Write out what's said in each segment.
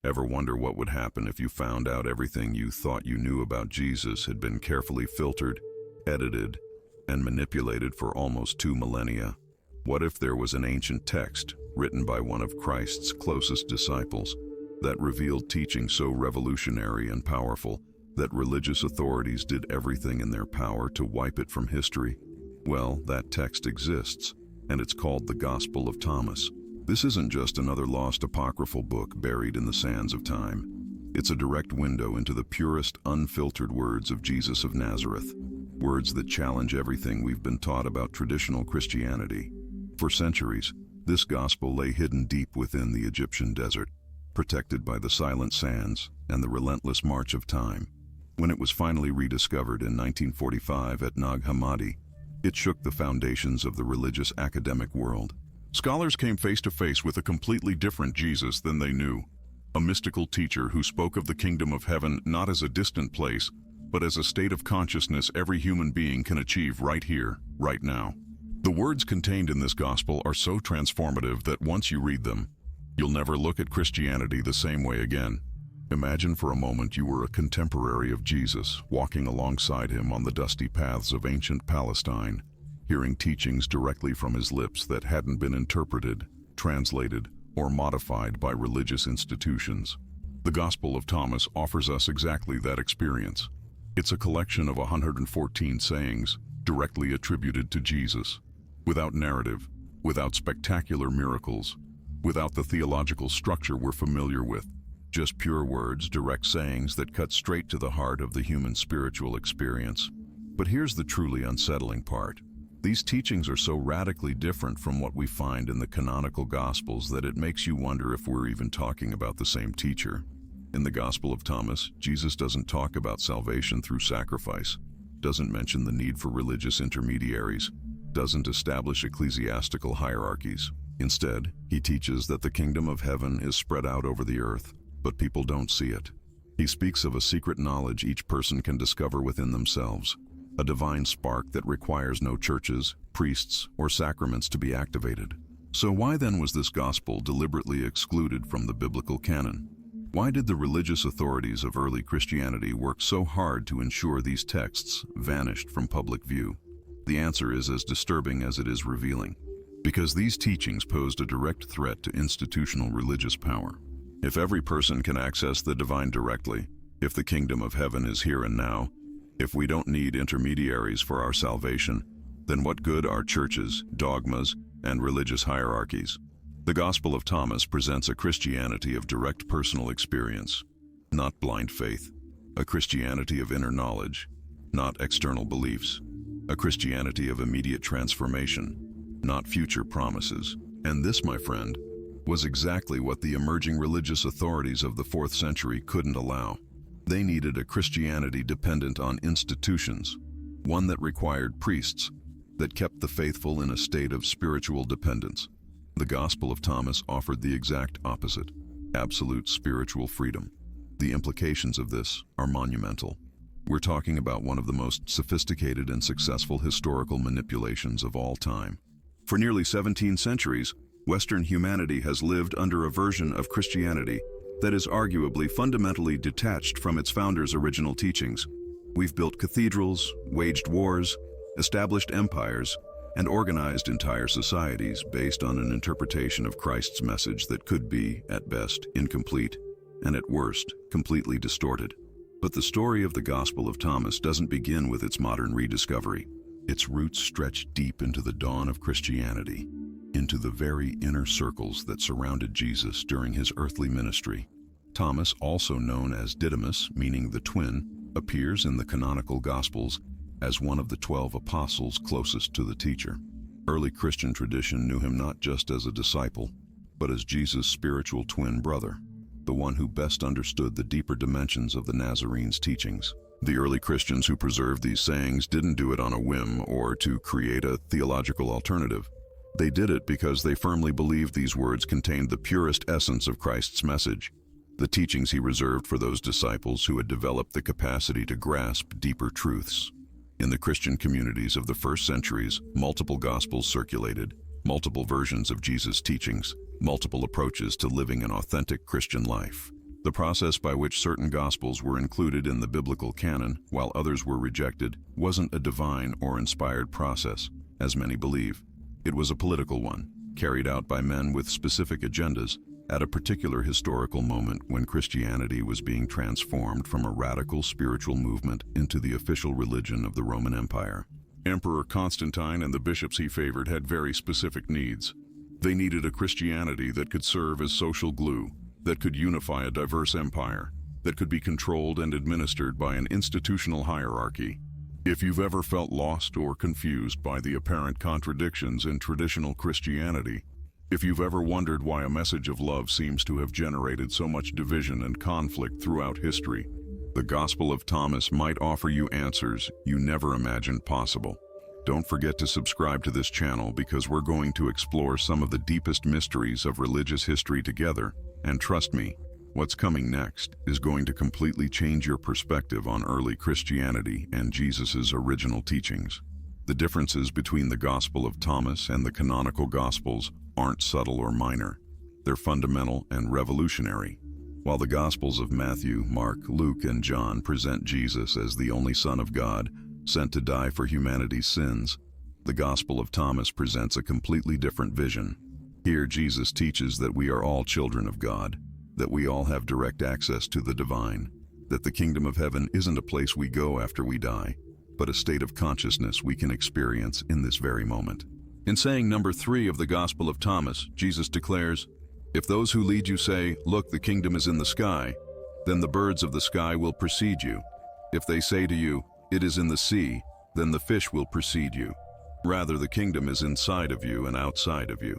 Ever wonder what would happen if you found out everything you thought you knew about Jesus had been carefully filtered, edited, and manipulated for almost 2 millennia? What if there was an ancient text, written by one of Christ's closest disciples, that revealed teaching so revolutionary and powerful that religious authorities did everything in their power to wipe it from history? Well, that text exists, and it's called the Gospel of Thomas. This isn't just another lost apocryphal book buried in the sands of time. It's a direct window into the purest, unfiltered words of Jesus of Nazareth, words that challenge everything we've been taught about traditional Christianity. For centuries, this gospel lay hidden deep within the Egyptian desert, protected by the silent sands and the relentless march of time. When it was finally rediscovered in 1945 at Nag Hammadi, it shook the foundations of the religious academic world. Scholars came face to face with a completely different Jesus than they knew, a mystical teacher who spoke of the kingdom of heaven not as a distant place, but as a state of consciousness every human being can achieve right here, right now. The words contained in this gospel are so transformative that once you read them, you'll never look at Christianity the same way again. Imagine for a moment you were a contemporary of Jesus, walking alongside him on the dusty paths of ancient Palestine, hearing teachings directly from his lips that hadn't been interpreted, translated, or modified by religious institutions. The Gospel of Thomas offers us exactly that experience. It's a collection of 114 sayings directly attributed to Jesus, without narrative, without spectacular miracles, without the theological structure we're familiar with. Just pure words, direct sayings that cut straight to the heart of the human spiritual experience. But here's the truly unsettling part. These teachings are so radically different from what we find in the canonical Gospels that it makes you wonder if we're even talking about the same teacher. In the Gospel of Thomas, Jesus doesn't talk about salvation through sacrifice, doesn't mention the need for religious intermediaries, doesn't establish ecclesiastical hierarchies. Instead, he teaches that the kingdom of heaven is spread out over the earth, but people don't see it. He speaks of a secret knowledge each person can discover within themselves, a divine spark that requires no churches, priests, or sacraments to be activated. So why then was this gospel deliberately excluded from the biblical canon? Why did the religious authorities of early Christianity work so hard to ensure these texts vanished from public view? The answer is as disturbing as it is revealing. Because these teachings posed a direct threat to institutional religious power. If every person can access the divine directly, if the kingdom of heaven is here and now, if we don't need intermediaries for our salvation, then what good are churches, dogmas, and religious hierarchies? The Gospel of Thomas presents a Christianity of direct personal experience, not blind faith, a Christianity of inner knowledge, not external beliefs, a Christianity of immediate transformation, not future promises. And this, my friend, was exactly what the emerging religious authorities of the 4th century couldn't allow. They needed a Christianity dependent on institutions, one that required priests, that kept the faithful in a state of spiritual dependence. The Gospel of Thomas offered the exact opposite, absolute spiritual freedom. The implications of this are monumental. We're talking about one of the most sophisticated and successful historical manipulations of all time. For nearly 17 centuries, Western humanity has lived under a version of Christianity that is arguably fundamentally detached from its founders' original teachings. We've built cathedrals, waged wars, established empires, and organized entire societies based on an interpretation of Christ's message that could be, at best, incomplete, and at worst, completely distorted. But the story of the Gospel of Thomas doesn't begin with its modern rediscovery. Its roots stretch deep into the dawn of Christianity, into the very inner circles that surrounded Jesus during his earthly ministry. Thomas, also known as Didymus, meaning the twin, appears in the canonical Gospels as one of the 12 apostles closest to the teacher. Early Christian tradition knew him not just as a disciple, but as Jesus' spiritual twin brother, the one who best understood the deeper dimensions of the Nazarene's teachings. The early Christians who preserved these sayings didn't do it on a whim or to create a theological alternative. They did it because they firmly believed these words contained the purest essence of Christ's message, the teachings he reserved for those disciples who had developed the capacity to grasp deeper truths. In the Christian communities of the first centuries, multiple gospels circulated, multiple versions of Jesus' teachings, multiple approaches to living an authentic Christian life. The process by which certain Gospels were included in the biblical canon, while others were rejected, wasn't a divine or inspired process, as many believe. It was a political one, carried out by men with specific agendas at a particular historical moment when Christianity was being transformed from a radical spiritual movement into the official religion of the Roman Empire. Emperor Constantine and the bishops he favored had very specific needs. They needed a Christianity that could serve as social glue, that could unify a diverse empire, that could be controlled and administered by an institutional hierarchy. If you've ever felt lost or confused by the apparent contradictions in traditional Christianity, if you've ever wondered why a message of love seems to have generated so much division and conflict throughout history, the Gospel of Thomas might offer you answers you never imagined possible. Don't forget to subscribe to this channel because we're going to explore some of the deepest mysteries of religious history together, and trust me, what's coming next is going to completely change your perspective on early Christianity and Jesus's original teachings. The differences between the Gospel of Thomas and the canonical Gospels aren't subtle or minor. They're fundamental and revolutionary. While the Gospels of Matthew, Mark, Luke, and John present Jesus as the only Son of God, sent to die for humanity's sins, the Gospel of Thomas presents a completely different vision. Here Jesus teaches that we are all children of God, that we all have direct access to the divine, that the kingdom of heaven isn't a place we go after we die, but a state of consciousness we can experience in this very moment. In saying number 3 of the Gospel of Thomas, Jesus declares, "If those who lead you say, 'Look, the kingdom is in the sky,' then the birds of the sky will precede you. If they say to you, 'It is in the sea,' then the fish will precede you. Rather, the kingdom is inside of you and outside of you."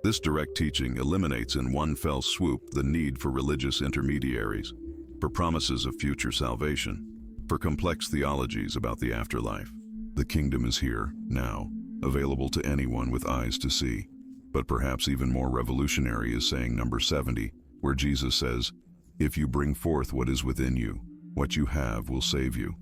This direct teaching eliminates in one fell swoop the need for religious intermediaries, for promises of future salvation, for complex theologies about the afterlife. The kingdom is here, now, available to anyone with eyes to see. But perhaps even more revolutionary is saying number 70, where Jesus says, "If you bring forth what is within you, what you have will save you.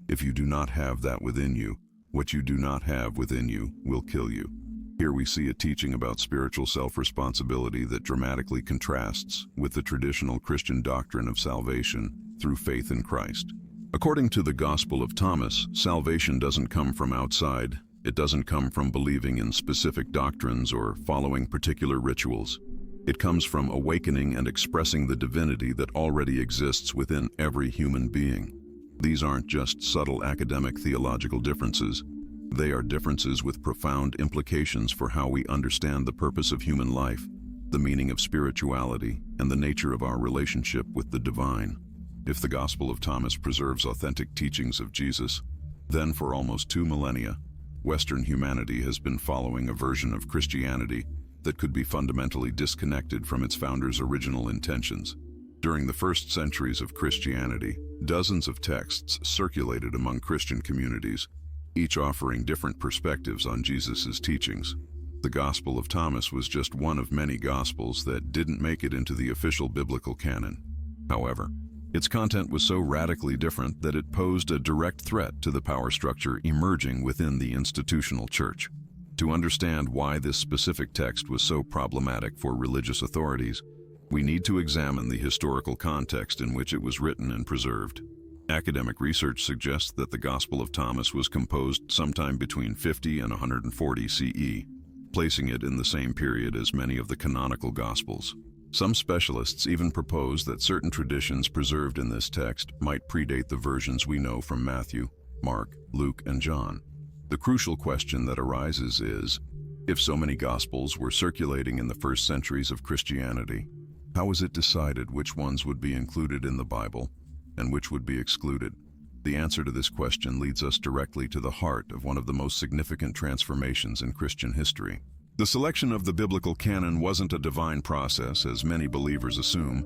If you do not have that within you, what you do not have within you will kill you." Here we see a teaching about spiritual self-responsibility that dramatically contrasts with the traditional Christian doctrine of salvation through faith in Christ. According to the Gospel of Thomas, salvation doesn't come from outside. It doesn't come from believing in specific doctrines or following particular rituals. It comes from awakening and expressing the divinity that already exists within every human being. These aren't just subtle academic theological differences. They are differences with profound implications for how we understand the purpose of human life, the meaning of spirituality, and the nature of our relationship with the divine. If the Gospel of Thomas preserves authentic teachings of Jesus, then for almost 2 millennia, Western humanity has been following a version of Christianity that could be fundamentally disconnected from its founder's original intentions. During the first centuries of Christianity, dozens of texts circulated among Christian communities, each offering different perspectives on Jesus' teachings. The Gospel of Thomas was just one of many Gospels that didn't make it into the official biblical canon. However, its content was so radically different that it posed a direct threat to the power structure emerging within the institutional church. To understand why this specific text was so problematic for religious authorities, we need to examine the historical context in which it was written and preserved. Academic research suggests that the Gospel of Thomas was composed sometime between 50 and 140 CE, placing it in the same period as many of the canonical Gospels. Some specialists even propose that certain traditions preserved in this text might predate the versions we know from Matthew, Mark, Luke, and John. The crucial question that arises is, if so many Gospels were circulating in the first centuries of Christianity, how was it decided which ones would be included in the Bible and which would be excluded? The answer to this question leads us directly to the heart of one of the most significant transformations in Christian history. The selection of the biblical canon wasn't a divine process, as many believers assume,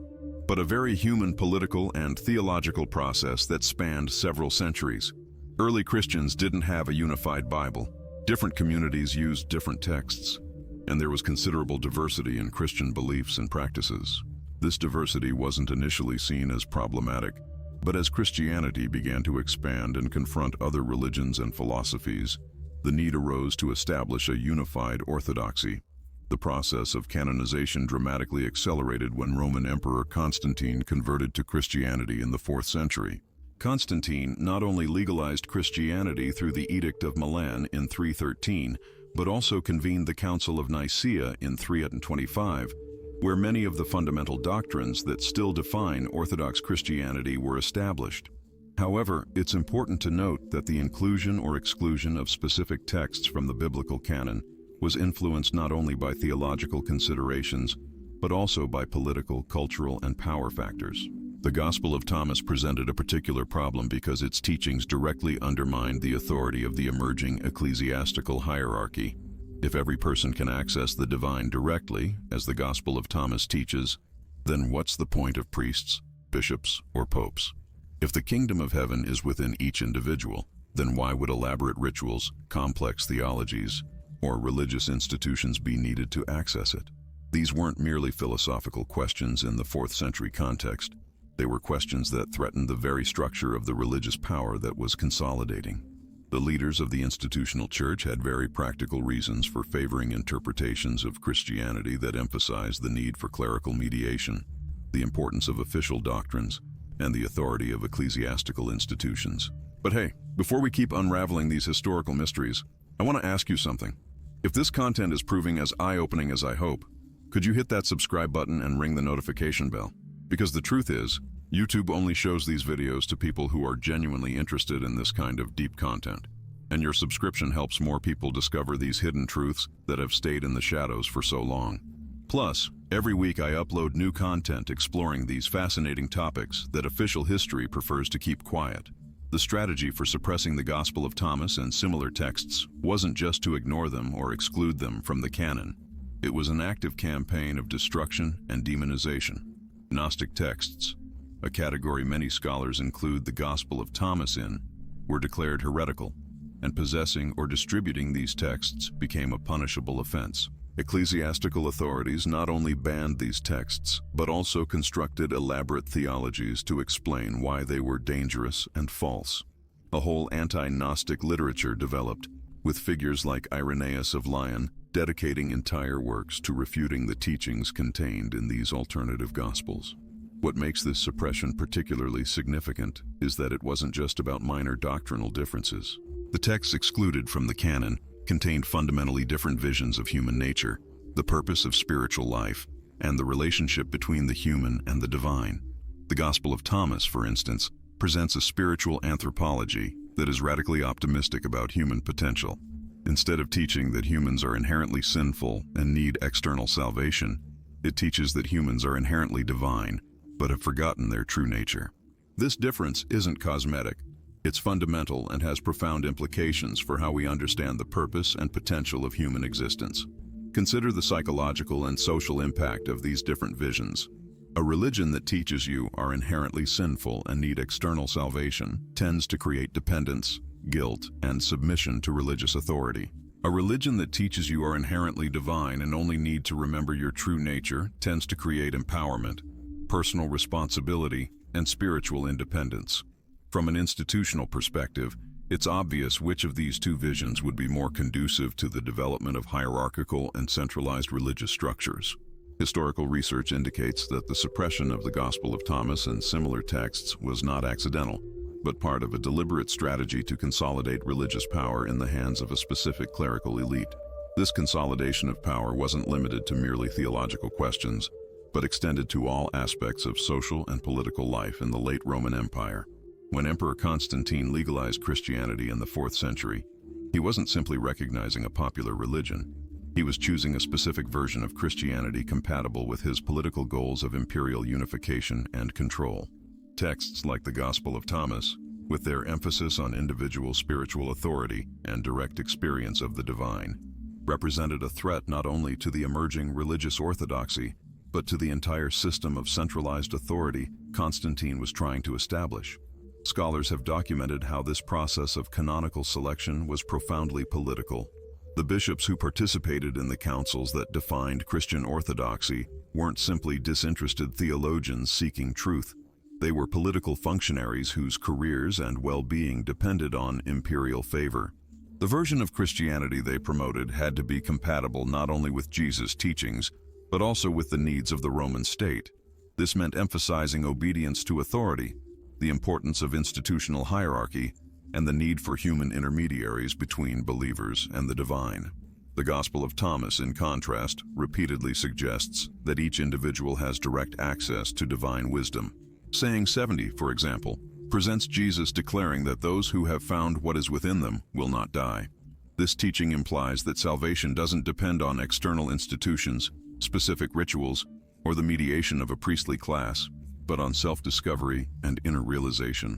but a very human political and theological process that spanned several centuries. Early Christians didn't have a unified Bible. Different communities used different texts, and there was considerable diversity in Christian beliefs and practices. This diversity wasn't initially seen as problematic, but as Christianity began to expand and confront other religions and philosophies, the need arose to establish a unified orthodoxy. The process of canonization dramatically accelerated when Roman Emperor Constantine converted to Christianity in the 4th century. Constantine not only legalized Christianity through the Edict of Milan in 313, but also convened the Council of Nicaea in 325, where many of the fundamental doctrines that still define Orthodox Christianity were established. However, it's important to note that the inclusion or exclusion of specific texts from the biblical canon was influenced not only by theological considerations, but also by political, cultural, and power factors. The Gospel of Thomas presented a particular problem because its teachings directly undermined the authority of the emerging ecclesiastical hierarchy. If every person can access the divine directly, as the Gospel of Thomas teaches, then what's the point of priests, bishops, or popes? If the kingdom of heaven is within each individual, then why would elaborate rituals, complex theologies, or religious institutions be needed to access it? These weren't merely philosophical questions in the 4th century context. They were questions that threatened the very structure of the religious power that was consolidating. The leaders of the institutional church had very practical reasons for favoring interpretations of Christianity that emphasized the need for clerical mediation, the importance of official doctrines, and the authority of ecclesiastical institutions. But hey, before we keep unraveling these historical mysteries, I want to ask you something. If this content is proving as eye-opening as I hope, could you hit that subscribe button and ring the notification bell? Because the truth is, YouTube only shows these videos to people who are genuinely interested in this kind of deep content. And your subscription helps more people discover these hidden truths that have stayed in the shadows for so long. Plus, every week I upload new content exploring these fascinating topics that official history prefers to keep quiet. The strategy for suppressing the Gospel of Thomas and similar texts wasn't just to ignore them or exclude them from the canon. It was an active campaign of destruction and demonization. Gnostic texts, a category many scholars include the Gospel of Thomas in, were declared heretical, and possessing or distributing these texts became a punishable offense. Ecclesiastical authorities not only banned these texts, but also constructed elaborate theologies to explain why they were dangerous and false. A whole anti-Gnostic literature developed, with figures like Irenaeus of Lyon dedicating entire works to refuting the teachings contained in these alternative Gospels. What makes this suppression particularly significant is that it wasn't just about minor doctrinal differences. The texts excluded from the canon contained fundamentally different visions of human nature, the purpose of spiritual life, and the relationship between the human and the divine. The Gospel of Thomas, for instance, presents a spiritual anthropology that is radically optimistic about human potential. Instead of teaching that humans are inherently sinful and need external salvation, it teaches that humans are inherently divine, but have forgotten their true nature. This difference isn't cosmetic. It's fundamental and has profound implications for how we understand the purpose and potential of human existence. Consider the psychological and social impact of these different visions. A religion that teaches you are inherently sinful and need external salvation tends to create dependence, guilt, and submission to religious authority. A religion that teaches you are inherently divine and only need to remember your true nature tends to create empowerment, personal responsibility, and spiritual independence. From an institutional perspective, it's obvious which of these two visions would be more conducive to the development of hierarchical and centralized religious structures. Historical research indicates that the suppression of the Gospel of Thomas and similar texts was not accidental, but part of a deliberate strategy to consolidate religious power in the hands of a specific clerical elite. This consolidation of power wasn't limited to merely theological questions, but extended to all aspects of social and political life in the late Roman Empire. When Emperor Constantine legalized Christianity in the 4th century, he wasn't simply recognizing a popular religion. He was choosing a specific version of Christianity compatible with his political goals of imperial unification and control. Texts like the Gospel of Thomas, with their emphasis on individual spiritual authority and direct experience of the divine, represented a threat not only to the emerging religious orthodoxy, but to the entire system of centralized authority Constantine was trying to establish. Scholars have documented how this process of canonical selection was profoundly political. The bishops who participated in the councils that defined Christian orthodoxy weren't simply disinterested theologians seeking truth. They were political functionaries whose careers and well-being depended on imperial favor. The version of Christianity they promoted had to be compatible not only with Jesus' teachings, but also with the needs of the Roman state. This meant emphasizing obedience to authority, the importance of institutional hierarchy, and the need for human intermediaries between believers and the divine. The Gospel of Thomas, in contrast, repeatedly suggests that each individual has direct access to divine wisdom. Saying 70, for example, presents Jesus declaring that those who have found what is within them will not die. This teaching implies that salvation doesn't depend on external institutions, specific rituals, or the mediation of a priestly class, but on self-discovery and inner realization.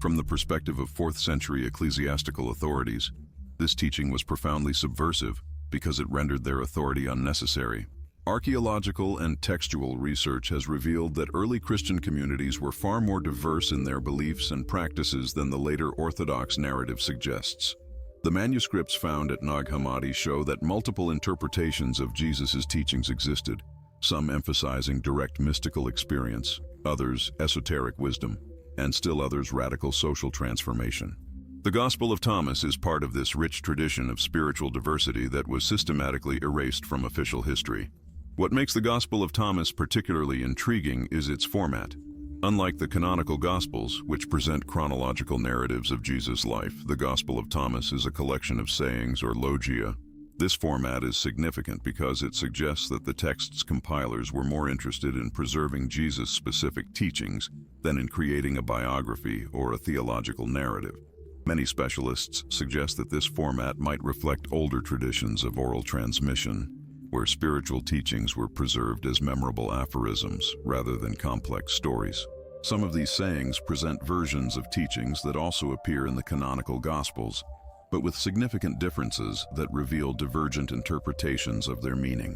From the perspective of 4th century ecclesiastical authorities, this teaching was profoundly subversive because it rendered their authority unnecessary. Archaeological and textual research has revealed that early Christian communities were far more diverse in their beliefs and practices than the later Orthodox narrative suggests. The manuscripts found at Nag Hammadi show that multiple interpretations of Jesus' teachings existed, some emphasizing direct mystical experience, others esoteric wisdom, and still others radical social transformation. The Gospel of Thomas is part of this rich tradition of spiritual diversity that was systematically erased from official history. What makes the Gospel of Thomas particularly intriguing is its format. Unlike the canonical Gospels, which present chronological narratives of Jesus' life, the Gospel of Thomas is a collection of sayings or logia. This format is significant because it suggests that the text's compilers were more interested in preserving Jesus' specific teachings than in creating a biography or a theological narrative. Many specialists suggest that this format might reflect older traditions of oral transmission, where spiritual teachings were preserved as memorable aphorisms rather than complex stories. Some of these sayings present versions of teachings that also appear in the canonical Gospels, but with significant differences that reveal divergent interpretations of their meaning.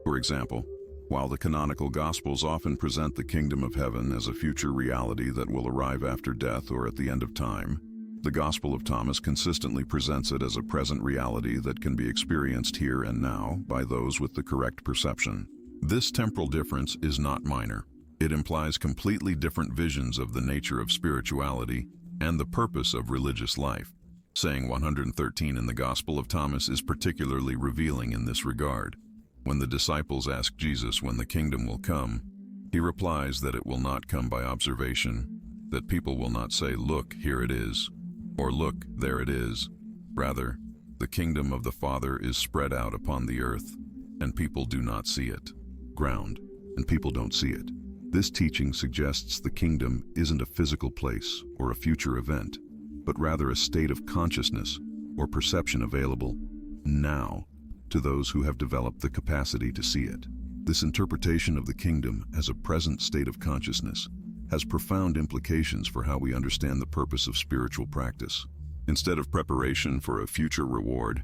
For example, while the canonical Gospels often present the kingdom of heaven as a future reality that will arrive after death or at the end of time, the Gospel of Thomas consistently presents it as a present reality that can be experienced here and now by those with the correct perception. This temporal difference is not minor. It implies completely different visions of the nature of spirituality and the purpose of religious life. Saying 113 in the Gospel of Thomas is particularly revealing in this regard. When the disciples ask Jesus when the kingdom will come, he replies that it will not come by observation, that people will not say, "Look, here it is," or "Look, there it is." Rather, the kingdom of the Father is spread out upon the earth, and people do not see it. Ground, and people don't see it. This teaching suggests the kingdom isn't a physical place or a future event, but rather a state of consciousness or perception available now to those who have developed the capacity to see it. This interpretation of the kingdom as a present state of consciousness has profound implications for how we understand the purpose of spiritual practice. Instead of preparation for a future reward,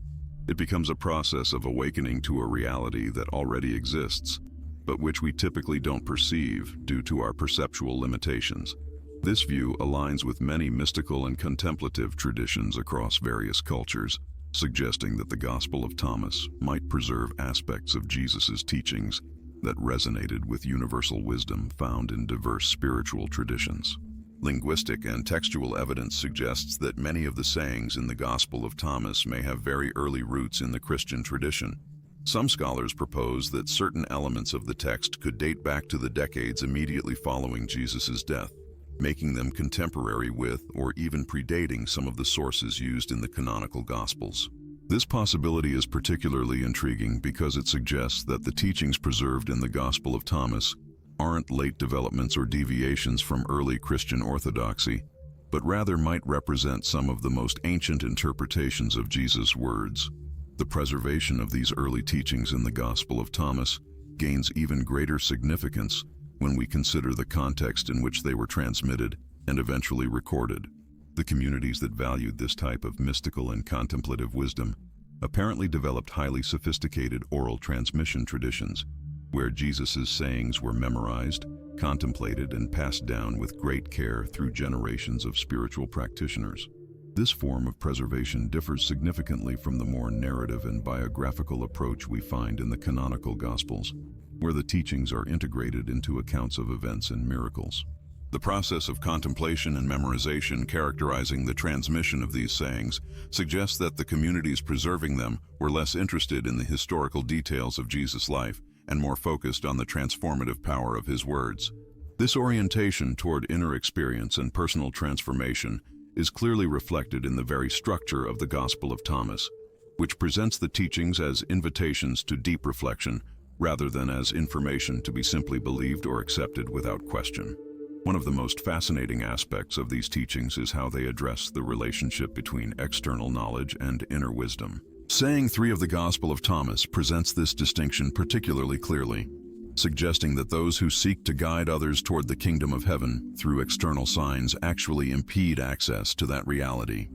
it becomes a process of awakening to a reality that already exists, but which we typically don't perceive due to our perceptual limitations. This view aligns with many mystical and contemplative traditions across various cultures, suggesting that the Gospel of Thomas might preserve aspects of Jesus' teachings that resonated with universal wisdom found in diverse spiritual traditions. Linguistic and textual evidence suggests that many of the sayings in the Gospel of Thomas may have very early roots in the Christian tradition. Some scholars propose that certain elements of the text could date back to the decades immediately following Jesus' death, making them contemporary with or even predating some of the sources used in the canonical Gospels. This possibility is particularly intriguing because it suggests that the teachings preserved in the Gospel of Thomas aren't late developments or deviations from early Christian orthodoxy, but rather might represent some of the most ancient interpretations of Jesus' words. The preservation of these early teachings in the Gospel of Thomas gains even greater significance when we consider the context in which they were transmitted and eventually recorded. The communities that valued this type of mystical and contemplative wisdom apparently developed highly sophisticated oral transmission traditions, where Jesus' sayings were memorized, contemplated, and passed down with great care through generations of spiritual practitioners. This form of preservation differs significantly from the more narrative and biographical approach we find in the canonical Gospels, where the teachings are integrated into accounts of events and miracles. The process of contemplation and memorization characterizing the transmission of these sayings suggests that the communities preserving them were less interested in the historical details of Jesus' life and more focused on the transformative power of his words. This orientation toward inner experience and personal transformation is clearly reflected in the very structure of the Gospel of Thomas, which presents the teachings as invitations to deep reflection rather than as information to be simply believed or accepted without question. One of the most fascinating aspects of these teachings is how they address the relationship between external knowledge and inner wisdom. Saying 3 of the Gospel of Thomas presents this distinction particularly clearly, suggesting that those who seek to guide others toward the kingdom of heaven through external signs actually impede access to that reality.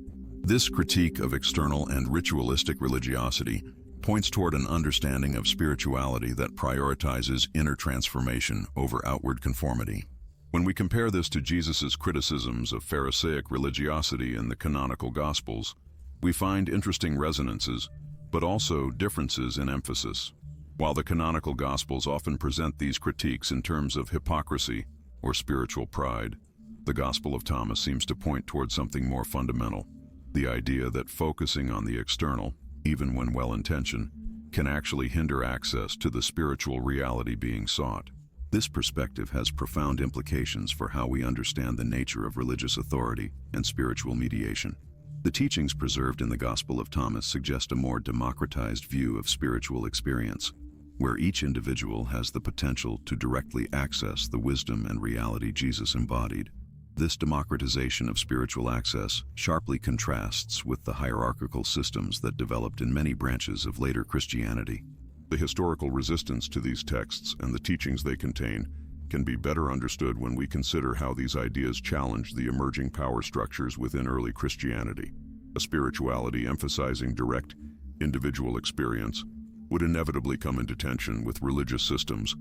This critique of external and ritualistic religiosity points toward an understanding of spirituality that prioritizes inner transformation over outward conformity. When we compare this to Jesus' criticisms of Pharisaic religiosity in the canonical Gospels, we find interesting resonances, but also differences in emphasis. While the canonical Gospels often present these critiques in terms of hypocrisy or spiritual pride, the Gospel of Thomas seems to point toward something more fundamental, the idea that focusing on the external, even when well-intentioned, can actually hinder access to the spiritual reality being sought. This perspective has profound implications for how we understand the nature of religious authority and spiritual mediation. The teachings preserved in the Gospel of Thomas suggest a more democratized view of spiritual experience, where each individual has the potential to directly access the wisdom and reality Jesus embodied. This democratization of spiritual access sharply contrasts with the hierarchical systems that developed in many branches of later Christianity. The historical resistance to these texts and the teachings they contain can be better understood when we consider how these ideas challenge the emerging power structures within early Christianity. A spirituality emphasizing direct, individual experience would inevitably come into tension with religious systems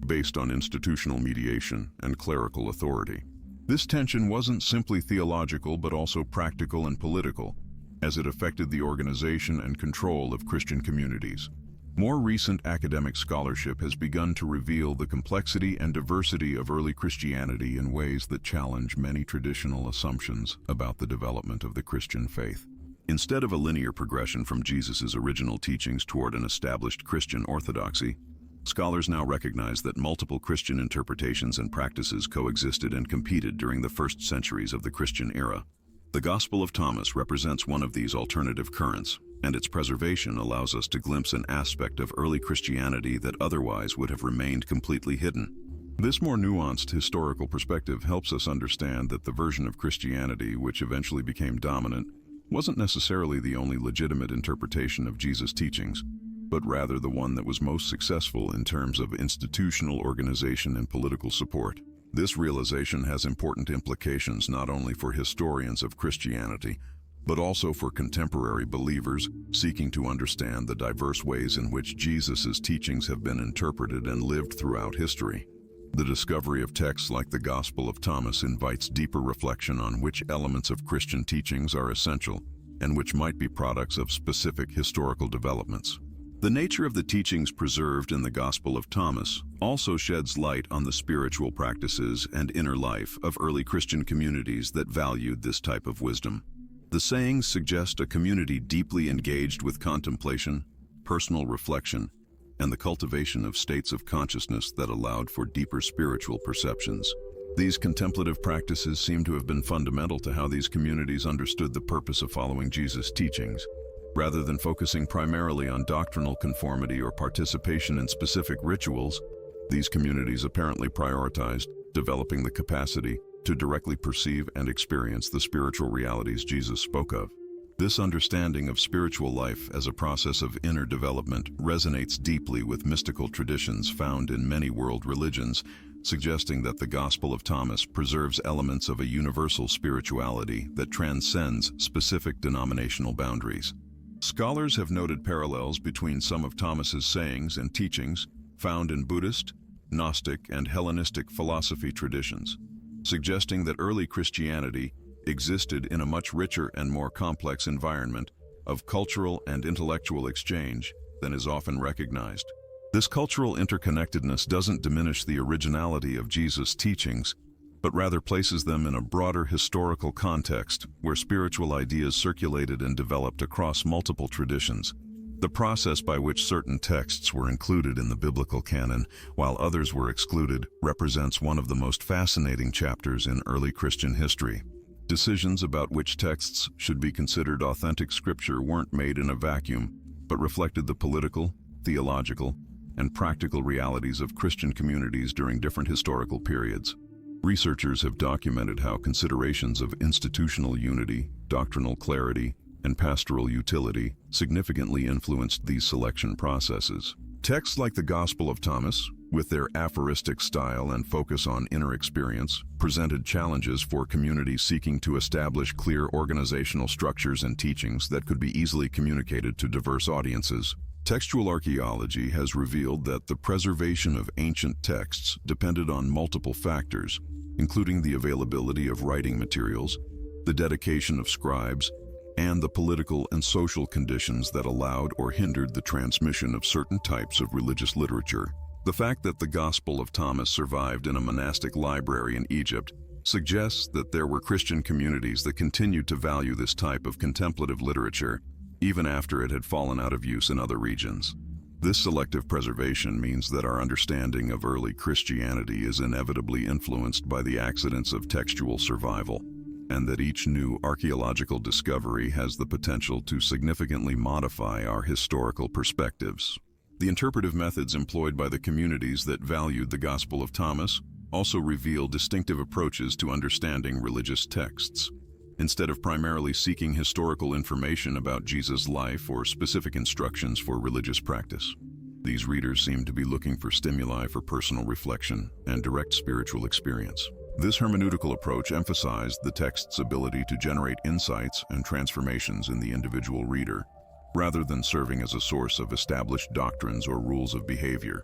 based on institutional mediation and clerical authority. This tension wasn't simply theological but also practical and political, as it affected the organization and control of Christian communities. More recent academic scholarship has begun to reveal the complexity and diversity of early Christianity in ways that challenge many traditional assumptions about the development of the Christian faith. Instead of a linear progression from Jesus' original teachings toward an established Christian orthodoxy, scholars now recognize that multiple Christian interpretations and practices coexisted and competed during the first centuries of the Christian era. The Gospel of Thomas represents one of these alternative currents, and its preservation allows us to glimpse an aspect of early Christianity that otherwise would have remained completely hidden. This more nuanced historical perspective helps us understand that the version of Christianity which eventually became dominant wasn't necessarily the only legitimate interpretation of Jesus' teachings, but rather the one that was most successful in terms of institutional organization and political support. This realization has important implications not only for historians of Christianity, but also for contemporary believers seeking to understand the diverse ways in which Jesus' teachings have been interpreted and lived throughout history. The discovery of texts like the Gospel of Thomas invites deeper reflection on which elements of Christian teachings are essential and which might be products of specific historical developments. The nature of the teachings preserved in the Gospel of Thomas also sheds light on the spiritual practices and inner life of early Christian communities that valued this type of wisdom. The sayings suggest a community deeply engaged with contemplation, personal reflection, and the cultivation of states of consciousness that allowed for deeper spiritual perceptions. These contemplative practices seem to have been fundamental to how these communities understood the purpose of following Jesus' teachings. Rather than focusing primarily on doctrinal conformity or participation in specific rituals, these communities apparently prioritized developing the capacity to directly perceive and experience the spiritual realities Jesus spoke of. This understanding of spiritual life as a process of inner development resonates deeply with mystical traditions found in many world religions, suggesting that the Gospel of Thomas preserves elements of a universal spirituality that transcends specific denominational boundaries. Scholars have noted parallels between some of Thomas's sayings and teachings found in Buddhist, Gnostic, and Hellenistic philosophy traditions, suggesting that early Christianity existed in a much richer and more complex environment of cultural and intellectual exchange than is often recognized. This cultural interconnectedness doesn't diminish the originality of Jesus' teachings, but rather places them in a broader historical context where spiritual ideas circulated and developed across multiple traditions. The process by which certain texts were included in the biblical canon, while others were excluded, represents one of the most fascinating chapters in early Christian history. Decisions about which texts should be considered authentic scripture weren't made in a vacuum, but reflected the political, theological, and practical realities of Christian communities during different historical periods. Researchers have documented how considerations of institutional unity, doctrinal clarity, and pastoral utility significantly influenced these selection processes. Texts like the Gospel of Thomas, with their aphoristic style and focus on inner experience, presented challenges for communities seeking to establish clear organizational structures and teachings that could be easily communicated to diverse audiences. Textual archaeology has revealed that the preservation of ancient texts depended on multiple factors, including the availability of writing materials, the dedication of scribes, and the political and social conditions that allowed or hindered the transmission of certain types of religious literature. The fact that the Gospel of Thomas survived in a monastic library in Egypt suggests that there were Christian communities that continued to value this type of contemplative literature, even after it had fallen out of use in other regions. This selective preservation means that our understanding of early Christianity is inevitably influenced by the accidents of textual survival, and that each new archaeological discovery has the potential to significantly modify our historical perspectives. The interpretive methods employed by the communities that valued the Gospel of Thomas also reveal distinctive approaches to understanding religious texts. Instead of primarily seeking historical information about Jesus' life or specific instructions for religious practice, these readers seem to be looking for stimuli for personal reflection and direct spiritual experience. This hermeneutical approach emphasized the text's ability to generate insights and transformations in the individual reader, rather than serving as a source of established doctrines or rules of behavior.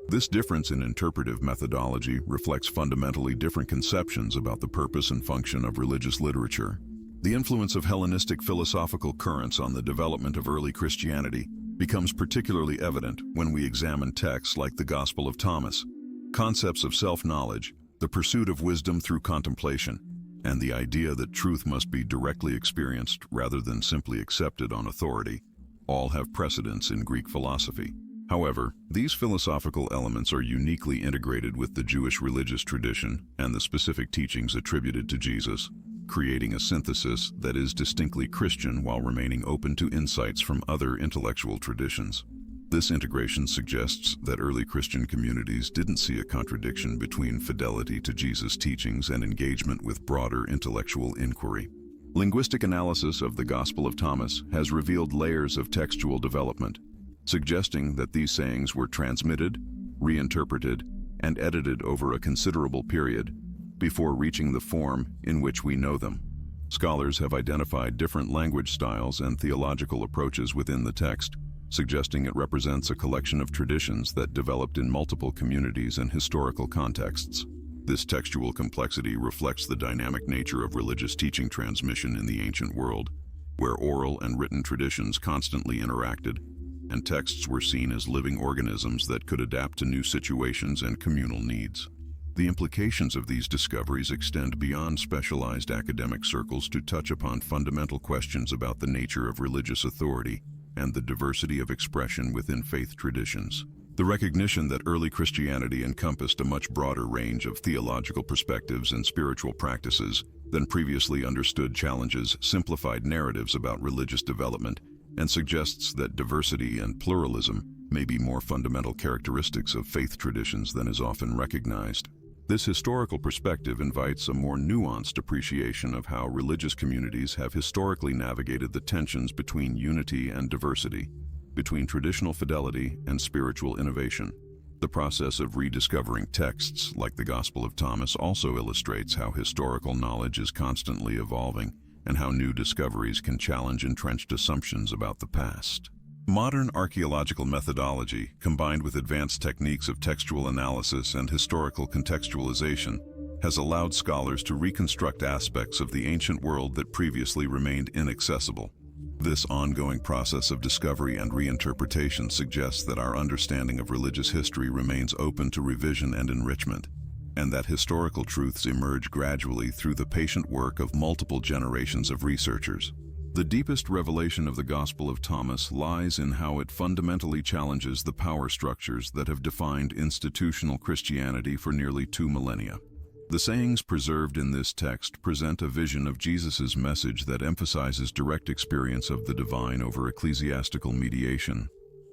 This difference in interpretive methodology reflects fundamentally different conceptions about the purpose and function of religious literature. The influence of Hellenistic philosophical currents on the development of early Christianity becomes particularly evident when we examine texts like the Gospel of Thomas. Concepts of self-knowledge, the pursuit of wisdom through contemplation, and the idea that truth must be directly experienced rather than simply accepted on authority, all have precedence in Greek philosophy. However, these philosophical elements are uniquely integrated with the Jewish religious tradition and the specific teachings attributed to Jesus, creating a synthesis that is distinctly Christian while remaining open to insights from other intellectual traditions. This integration suggests that early Christian communities didn't see a contradiction between fidelity to Jesus' teachings and engagement with broader intellectual inquiry. Linguistic analysis of the Gospel of Thomas has revealed layers of textual development, suggesting that these sayings were transmitted, reinterpreted, and edited over a considerable period before reaching the form in which we know them. Scholars have identified different language styles and theological approaches within the text, suggesting it represents a collection of traditions that developed in multiple communities and historical contexts. This textual complexity reflects the dynamic nature of religious teaching transmission in the ancient world, where oral and written traditions constantly interacted, and texts were seen as living organisms that could adapt to new situations and communal needs. The implications of these discoveries extend beyond specialized academic circles to touch upon fundamental questions about the nature of religious authority and the diversity of expression within faith traditions. The recognition that early Christianity encompassed a much broader range of theological perspectives and spiritual practices than previously understood challenges simplified narratives about religious development and suggests that diversity and pluralism may be more fundamental characteristics of faith traditions than is often recognized. This historical perspective invites a more nuanced appreciation of how religious communities have historically navigated the tensions between unity and diversity, between traditional fidelity and spiritual innovation. The process of rediscovering texts like the Gospel of Thomas also illustrates how historical knowledge is constantly evolving and how new discoveries can challenge entrenched assumptions about the past. Modern archaeological methodology, combined with advanced techniques of textual analysis and historical contextualization, has allowed scholars to reconstruct aspects of the ancient world that previously remained inaccessible. This ongoing process of discovery and reinterpretation suggests that our understanding of religious history remains open to revision and enrichment. and that historical truths emerge gradually through the patient work of multiple generations of researchers. The deepest revelation of the Gospel of Thomas lies in how it fundamentally challenges the power structures that have defined institutional Christianity for nearly 2 millennia. The sayings preserved in this text present a vision of Jesus' message that emphasizes direct experience of the divine over ecclesiastical mediation,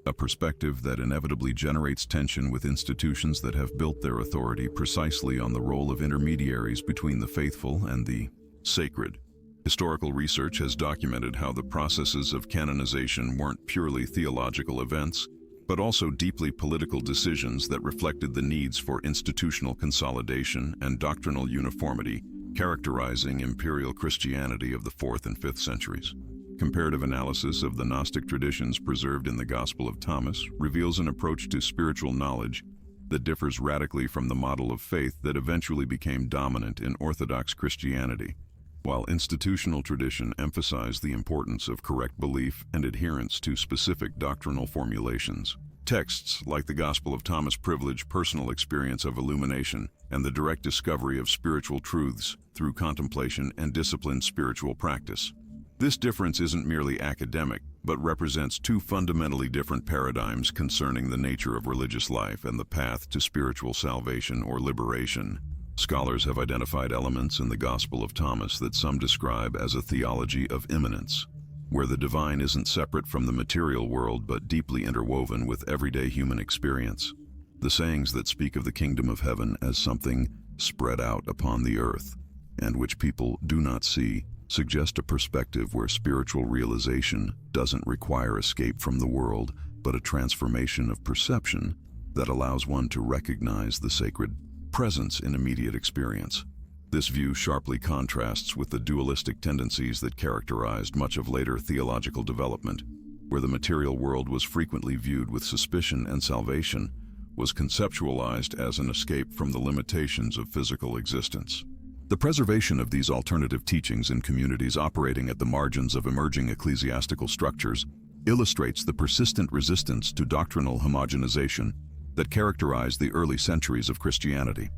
a perspective that inevitably generates tension with institutions that have built their authority precisely on the role of intermediaries between the faithful and the sacred. Historical research has documented how the processes of canonization weren't purely theological events, but also deeply political decisions that reflected the needs for institutional consolidation and doctrinal uniformity characterizing imperial Christianity of the 4th and 5th centuries. Comparative analysis of the Gnostic traditions preserved in the Gospel of Thomas reveals an approach to spiritual knowledge that differs radically from the model of faith that eventually became dominant in Orthodox Christianity. While institutional tradition emphasized the importance of correct belief and adherence to specific doctrinal formulations, texts like the Gospel of Thomas privilege personal experience of illumination and the direct discovery of spiritual truths through contemplation and disciplined spiritual practice. This difference isn't merely academic, but represents two fundamentally different paradigms concerning the nature of religious life and the path to spiritual salvation or liberation. Scholars have identified elements in the Gospel of Thomas that some describe as a theology of immanence, where the divine isn't separate from the material world but deeply interwoven with everyday human experience. The sayings that speak of the kingdom of heaven as something spread out upon the earth, and which people do not see, suggest a perspective where spiritual realization doesn't require escape from the world, but a transformation of perception that allows one to recognize the sacred presence in immediate experience. This view sharply contrasts with the dualistic tendencies that characterized much of later theological development, where the material world was frequently viewed with suspicion and salvation was conceptualized as an escape from the limitations of physical existence. The preservation of these alternative teachings in communities operating at the margins of emerging ecclesiastical structures illustrates the persistent resistance to doctrinal homogenization that characterized the early centuries of Christianity.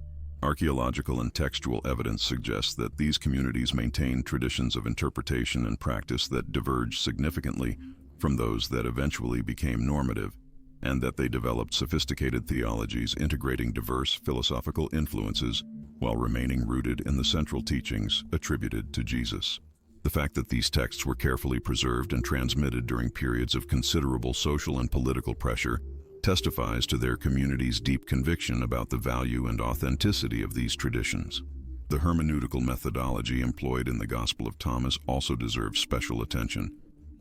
Archaeological and textual evidence suggests that these communities maintained traditions of interpretation and practice that diverged significantly from those that eventually became normative, and that they developed sophisticated theologies integrating diverse philosophical influences while remaining rooted in the central teachings attributed to Jesus. The fact that these texts were carefully preserved and transmitted during periods of considerable social and political pressure testifies to their community's deep conviction about the value and authenticity of these traditions. The hermeneutical methodology employed in the Gospel of Thomas also deserves special attention,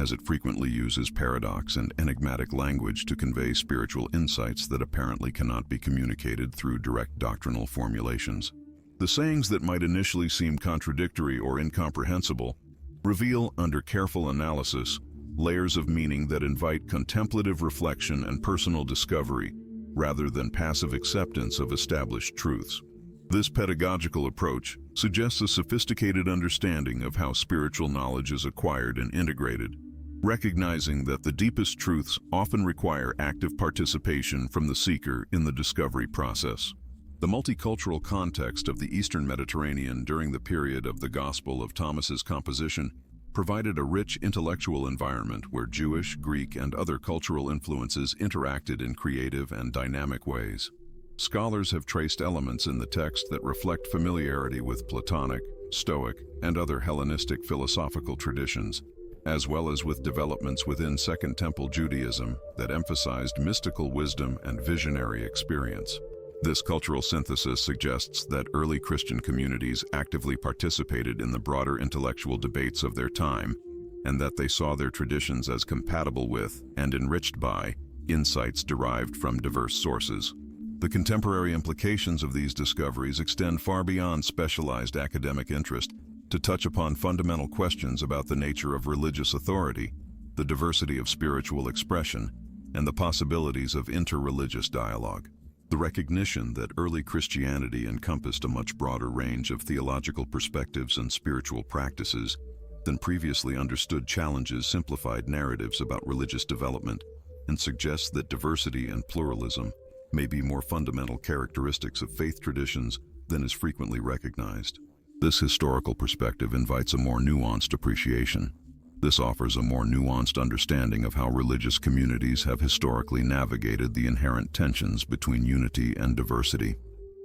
as it frequently uses paradox and enigmatic language to convey spiritual insights that apparently cannot be communicated through direct doctrinal formulations. The sayings that might initially seem contradictory or incomprehensible reveal, under careful analysis, layers of meaning that invite contemplative reflection and personal discovery rather than passive acceptance of established truths. This pedagogical approach suggests a sophisticated understanding of how spiritual knowledge is acquired and integrated, recognizing that the deepest truths often require active participation from the seeker in the discovery process. The multicultural context of the Eastern Mediterranean during the period of the Gospel of Thomas's composition provided a rich intellectual environment where Jewish, Greek, and other cultural influences interacted in creative and dynamic ways. Scholars have traced elements in the text that reflect familiarity with Platonic, Stoic, and other Hellenistic philosophical traditions, as well as with developments within Second Temple Judaism that emphasized mystical wisdom and visionary experience. This cultural synthesis suggests that early Christian communities actively participated in the broader intellectual debates of their time, and that they saw their traditions as compatible with and enriched by insights derived from diverse sources. The contemporary implications of these discoveries extend far beyond specialized academic interest to touch upon fundamental questions about the nature of religious authority, the diversity of spiritual expression, and the possibilities of interreligious dialogue. The recognition that early Christianity encompassed a much broader range of theological perspectives and spiritual practices than previously understood challenges simplified narratives about religious development and suggests that diversity and pluralism may be more fundamental characteristics of faith traditions than is frequently recognized. This historical perspective invites a more nuanced appreciation. This offers a more nuanced understanding of how religious communities have historically navigated the inherent tensions between unity and diversity,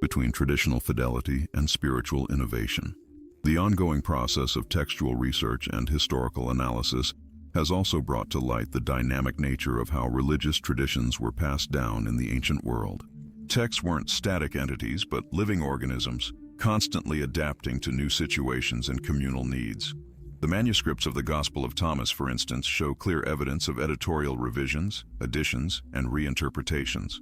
between traditional fidelity and spiritual innovation. The ongoing process of textual research and historical analysis has also brought to light the dynamic nature of how religious traditions were passed down in the ancient world. Texts weren't static entities, but living organisms, constantly adapting to new situations and communal needs. The manuscripts of the Gospel of Thomas, for instance, show clear evidence of editorial revisions, additions, and reinterpretations.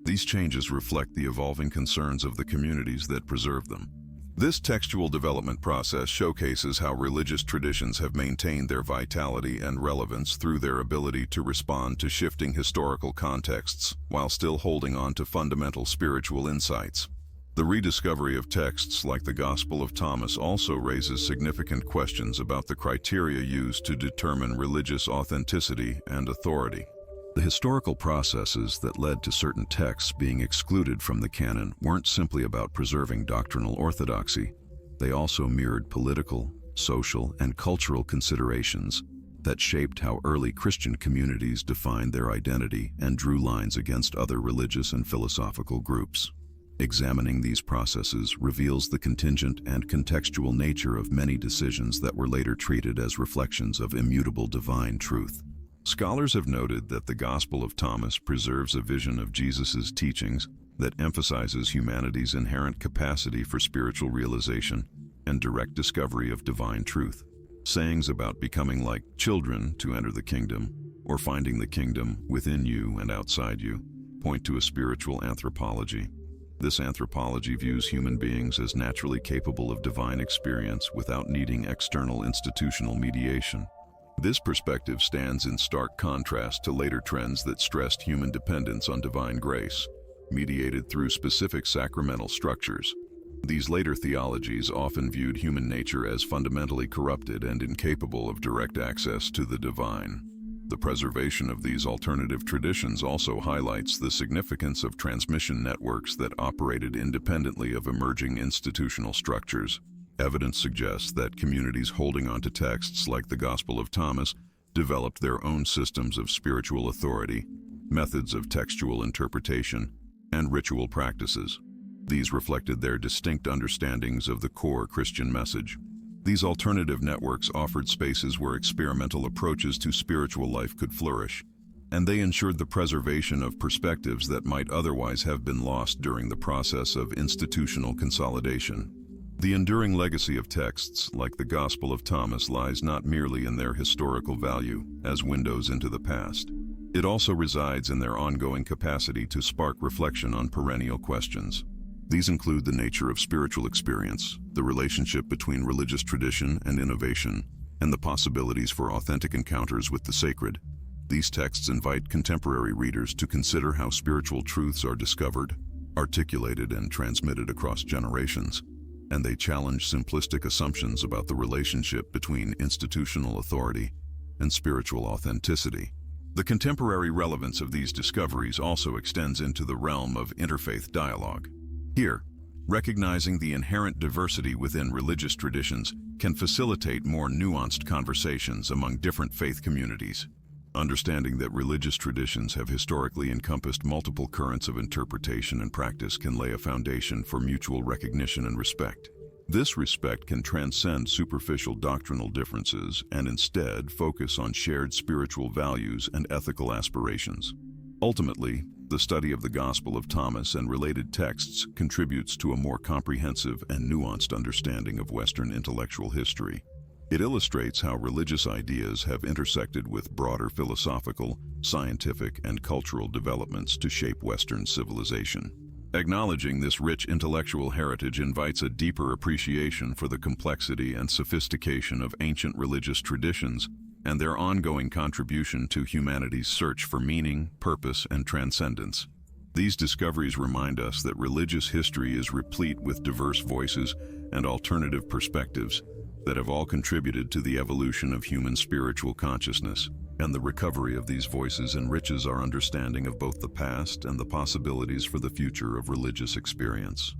These changes reflect the evolving concerns of the communities that preserved them. This textual development process showcases how religious traditions have maintained their vitality and relevance through their ability to respond to shifting historical contexts while still holding on to fundamental spiritual insights. The rediscovery of texts like the Gospel of Thomas also raises significant questions about the criteria used to determine religious authenticity and authority. The historical processes that led to certain texts being excluded from the canon weren't simply about preserving doctrinal orthodoxy. They also mirrored political, social, and cultural considerations that shaped how early Christian communities defined their identity and drew lines against other religious and philosophical groups. Examining these processes reveals the contingent and contextual nature of many decisions that were later treated as reflections of immutable divine truth. Scholars have noted that the Gospel of Thomas preserves a vision of Jesus' teachings that emphasizes humanity's inherent capacity for spiritual realization and direct discovery of divine truth. Sayings about becoming like children to enter the kingdom, or finding the kingdom within you and outside you, point to a spiritual anthropology. This anthropology views human beings as naturally capable of divine experience without needing external institutional mediation. This perspective stands in stark contrast to later trends that stressed human dependence on divine grace, mediated through specific sacramental structures. These later theologies often viewed human nature as fundamentally corrupted and incapable of direct access to the divine. The preservation of these alternative traditions also highlights the significance of transmission networks that operated independently of emerging institutional structures. Evidence suggests that communities holding onto texts like the Gospel of Thomas developed their own systems of spiritual authority, methods of textual interpretation, and ritual practices. These reflected their distinct understandings of the core Christian message. These alternative networks offered spaces where experimental approaches to spiritual life could flourish, and they ensured the preservation of perspectives that might otherwise have been lost during the process of institutional consolidation. The enduring legacy of texts like the Gospel of Thomas lies not merely in their historical value as windows into the past. It also resides in their ongoing capacity to spark reflection on perennial questions. These include the nature of spiritual experience, the relationship between religious tradition and innovation, and the possibilities for authentic encounters with the sacred. These texts invite contemporary readers to consider how spiritual truths are discovered, articulated, and transmitted across generations, and they challenge simplistic assumptions about the relationship between institutional authority and spiritual authenticity. The contemporary relevance of these discoveries also extends into the realm of interfaith dialogue. Here, recognizing the inherent diversity within religious traditions can facilitate more nuanced conversations among different faith communities. Understanding that religious traditions have historically encompassed multiple currents of interpretation and practice can lay a foundation for mutual recognition and respect. This respect can transcend superficial doctrinal differences and instead focus on shared spiritual values and ethical aspirations. Ultimately, the study of the Gospel of Thomas and related texts contributes to a more comprehensive and nuanced understanding of Western intellectual history. It illustrates how religious ideas have intersected with broader philosophical, scientific, and cultural developments to shape Western civilization. Acknowledging this rich intellectual heritage invites a deeper appreciation for the complexity and sophistication of ancient religious traditions and their ongoing contribution to humanity's search for meaning, purpose, and transcendence. These discoveries remind us that religious history is replete with diverse voices and alternative perspectives that have all contributed to the evolution of human spiritual consciousness, and the recovery of these voices enriches our understanding of both the past and the possibilities for the future of religious experience.